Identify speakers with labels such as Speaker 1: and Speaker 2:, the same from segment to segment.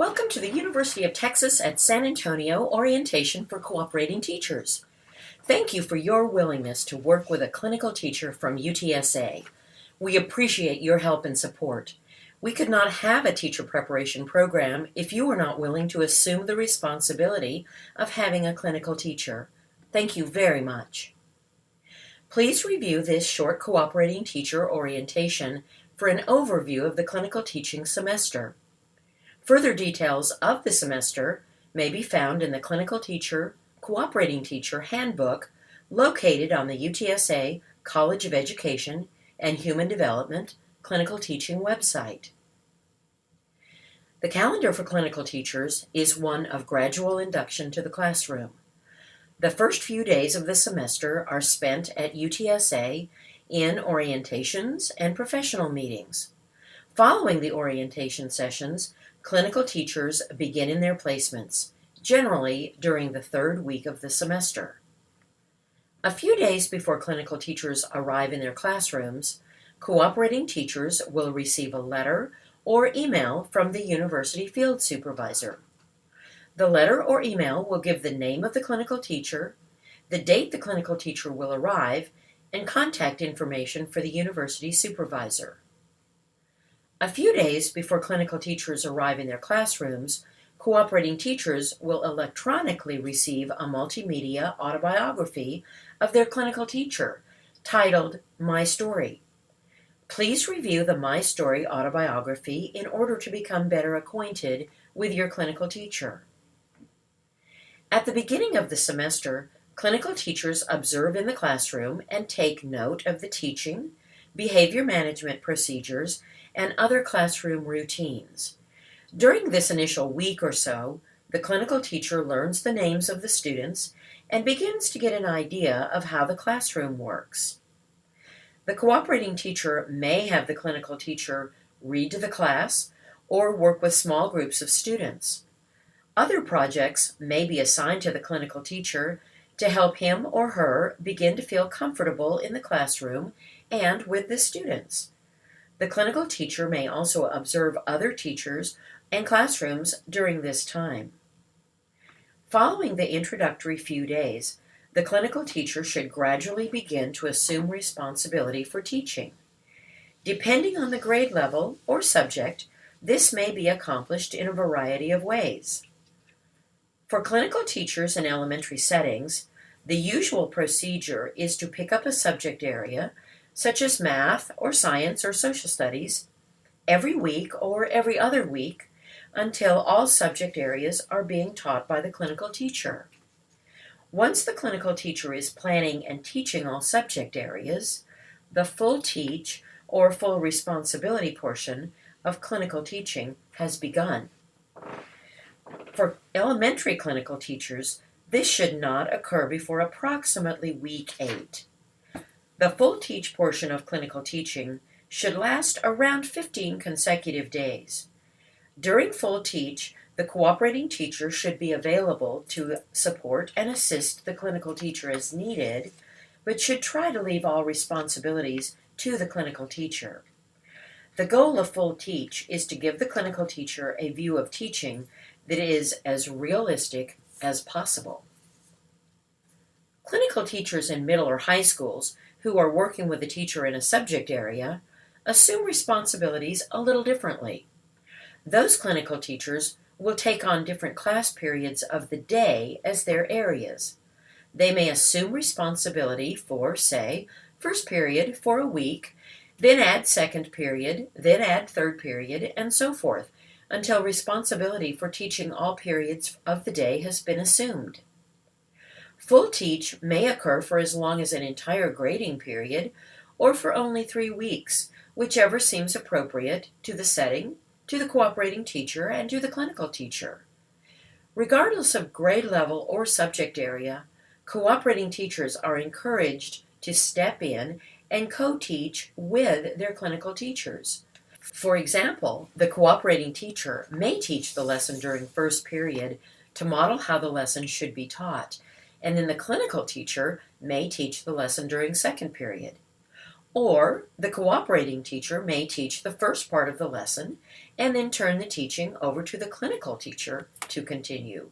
Speaker 1: Welcome to the University of Texas at San Antonio Orientation for Cooperating Teachers. Thank you for your willingness to work with a clinical teacher from UTSA. We appreciate your help and support. We could not have a teacher preparation program if you were not willing to assume the responsibility of having a clinical teacher. Thank you very much. Please review this short cooperating teacher orientation for an overview of the clinical teaching semester. Further details of the semester may be found in the Clinical Teacher, Cooperating Teacher Handbook located on the UTSA College of Education and Human Development Clinical Teaching website. The calendar for clinical teachers is one of gradual induction to the classroom. The first few days of the semester are spent at UTSA in orientations and professional meetings. Following the orientation sessions, clinical teachers begin in their placements, generally during the third week of the semester. A few days before clinical teachers arrive in their classrooms, cooperating teachers will receive a letter or email from the university field supervisor. The letter or email will give the name of the clinical teacher, the date the clinical teacher will arrive, and contact information for the university supervisor. A few days before clinical teachers arrive in their classrooms, cooperating teachers will electronically receive a multimedia autobiography of their clinical teacher, titled My Story. Please review the My Story autobiography in order to become better acquainted with your clinical teacher. At the beginning of the semester, clinical teachers observe in the classroom and take note of the teaching, behavior management procedures, and other classroom routines. During this initial week or so, the clinical teacher learns the names of the students and begins to get an idea of how the classroom works. The cooperating teacher may have the clinical teacher read to the class or work with small groups of students. Other projects may be assigned to the clinical teacher to help him or her begin to feel comfortable in the classroom and with the students. The clinical teacher may also observe other teachers and classrooms during this time. Following the introductory few days, the clinical teacher should gradually begin to assume responsibility for teaching. Depending on the grade level or subject, this may be accomplished in a variety of ways. For clinical teachers in elementary settings, the usual procedure is to pick up a subject area such as math or science or social studies, every week or every other week until all subject areas are being taught by the clinical teacher. Once the clinical teacher is planning and teaching all subject areas, the full teach or full responsibility portion of clinical teaching has begun. For elementary clinical teachers, this should not occur before approximately week 8. The full teach portion of clinical teaching should last around 15 consecutive days. During full teach, the cooperating teacher should be available to support and assist the clinical teacher as needed, but should try to leave all responsibilities to the clinical teacher. The goal of full teach is to give the clinical teacher a view of teaching that is as realistic as possible. Clinical teachers in middle or high schools who are working with a teacher in a subject area assume responsibilities a little differently. Those clinical teachers will take on different class periods of the day as their areas. They may assume responsibility for, say, first period for a week, then add second period, then add third period, and so forth, until responsibility for teaching all periods of the day has been assumed. Full teach may occur for as long as an entire grading period or for only 3 weeks, whichever seems appropriate to the setting, to the cooperating teacher, and to the clinical teacher. Regardless of grade level or subject area, cooperating teachers are encouraged to step in and co-teach with their clinical teachers. For example, the cooperating teacher may teach the lesson during first period to model how the lesson should be taught, and then the clinical teacher may teach the lesson during second period. Or the cooperating teacher may teach the first part of the lesson and then turn the teaching over to the clinical teacher to continue.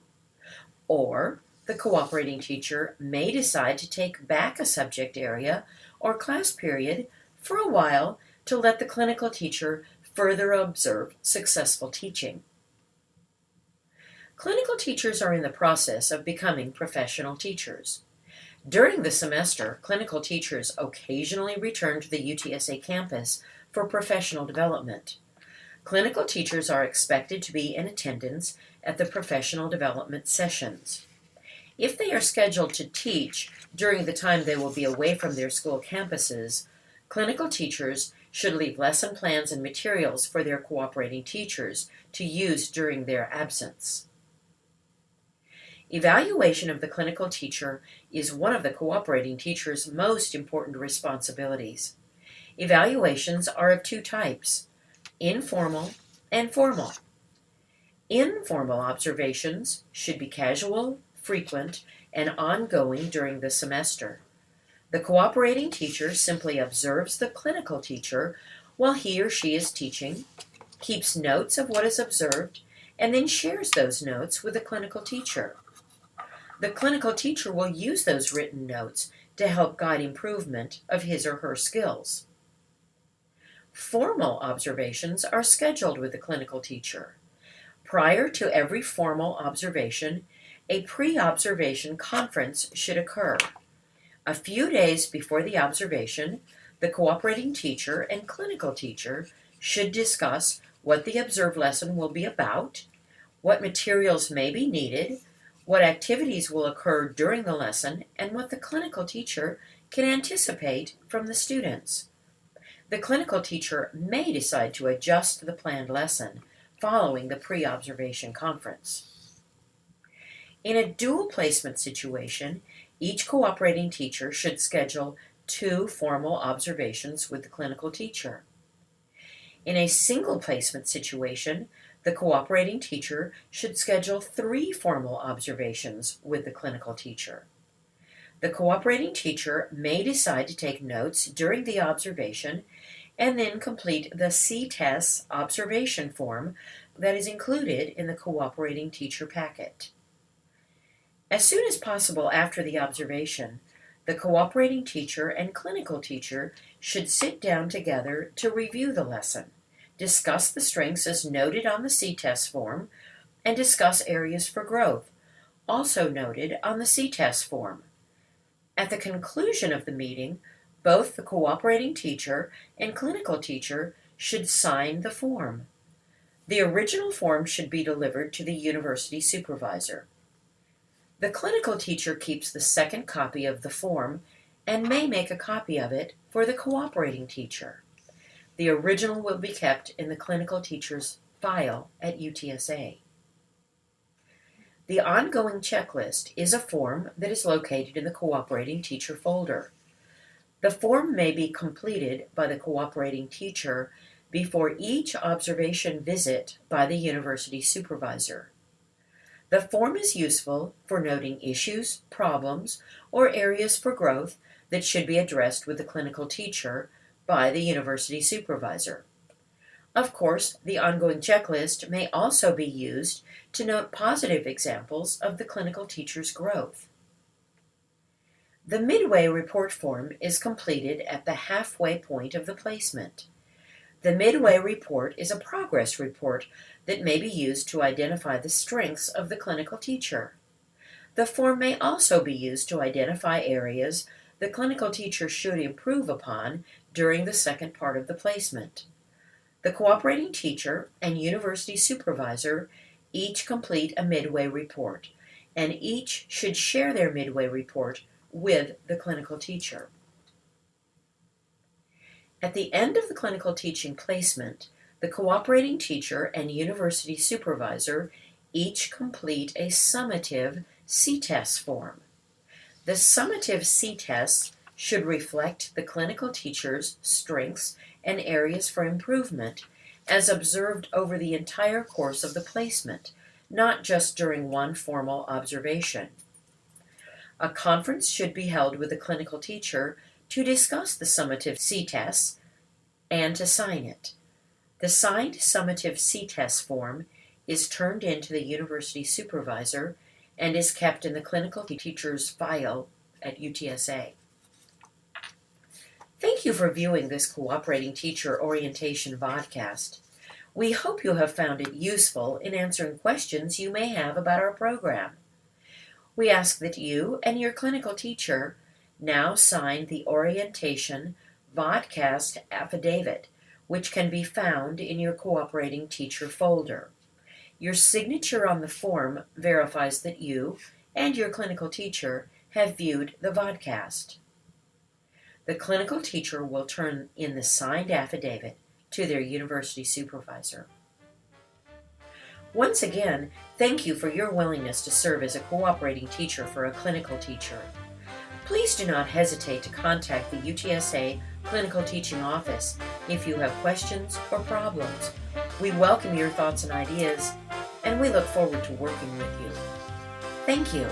Speaker 1: Or the cooperating teacher may decide to take back a subject area or class period for a while to let the clinical teacher further observe successful teaching. Clinical teachers are in the process of becoming professional teachers. During the semester, clinical teachers occasionally return to the UTSA campus for professional development. Clinical teachers are expected to be in attendance at the professional development sessions. If they are scheduled to teach during the time they will be away from their school campuses, clinical teachers should leave lesson plans and materials for their cooperating teachers to use during their absence. Evaluation of the clinical teacher is one of the cooperating teacher's most important responsibilities. Evaluations are of two types: informal and formal. Informal observations should be casual, frequent, and ongoing during the semester. The cooperating teacher simply observes the clinical teacher while he or she is teaching, keeps notes of what is observed, and then shares those notes with the clinical teacher. The clinical teacher will use those written notes to help guide improvement of his or her skills. Formal observations are scheduled with the clinical teacher. Prior to every formal observation, a pre-observation conference should occur. A few days before the observation, the cooperating teacher and clinical teacher should discuss what the observed lesson will be about, what materials may be needed, what activities will occur during the lesson, and what the clinical teacher can anticipate from the students. The clinical teacher may decide to adjust the planned lesson following the pre-observation conference. In a dual placement situation, each cooperating teacher should schedule 2 formal observations with the clinical teacher. In a single placement situation, the cooperating teacher should schedule 3 formal observations with the clinical teacher. The cooperating teacher may decide to take notes during the observation and then complete the C-TEST observation form that is included in the cooperating teacher packet. As soon as possible after the observation, the cooperating teacher and clinical teacher should sit down together to review the lesson, discuss the strengths as noted on the C-TEST form, and discuss areas for growth, also noted on the C-TEST form. At the conclusion of the meeting, both the cooperating teacher and clinical teacher should sign the form. The original form should be delivered to the university supervisor. The clinical teacher keeps the second copy of the form and may make a copy of it for the cooperating teacher. The original will be kept in the clinical teacher's file at UTSA. The ongoing checklist is a form that is located in the cooperating teacher folder. The form may be completed by the cooperating teacher before each observation visit by the university supervisor. The form is useful for noting issues, problems, or areas for growth that should be addressed with the clinical teacher by the university supervisor. Of course, the ongoing checklist may also be used to note positive examples of the clinical teacher's growth. The Midway Report form is completed at the halfway point of the placement. The Midway Report is a progress report that may be used to identify the strengths of the clinical teacher. The form may also be used to identify areas the clinical teacher should improve upon during the second part of the placement. The cooperating teacher and university supervisor each complete a Midway Report, and each should share their Midway Report with the clinical teacher. At the end of the clinical teaching placement, the cooperating teacher and university supervisor each complete a summative C-TEST form. The summative C-TEST should reflect the clinical teacher's strengths and areas for improvement as observed over the entire course of the placement, not just during one formal observation. A conference should be held with the clinical teacher to discuss the summative C-tests and to sign it. The signed summative C-test form is turned in to the university supervisor and is kept in the clinical teacher's file at UTSA. Thank you for viewing this Cooperating Teacher Orientation Vodcast. We hope you have found it useful in answering questions you may have about our program. We ask that you and your clinical teacher now sign the Orientation Vodcast Affidavit, which can be found in your Cooperating Teacher folder. Your signature on the form verifies that you and your clinical teacher have viewed the vodcast. The clinical teacher will turn in the signed affidavit to their university supervisor. Once again, thank you for your willingness to serve as a cooperating teacher for a clinical teacher. Please do not hesitate to contact the UTSA Clinical Teaching Office if you have questions or problems. We welcome your thoughts and ideas, and we look forward to working with you. Thank you.